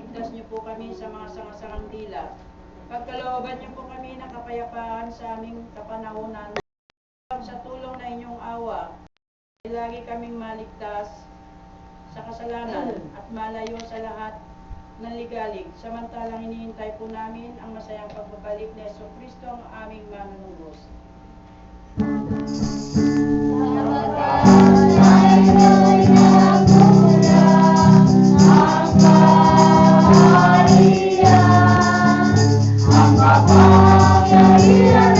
iligtas niyo po kami sa mga sangasangang dila. Pagkalooban niyo po kami ng kapayapaan sa aming kapanahunan. Sa tulong na inyong awa, lagi kaming maligtas sa kasalanan at malayo sa lahat ng ligalig. Samantalang hinihintay po namin ang masayang pagbabalik ni Jesucristo ang aming manunubos. Ang kapangyarihan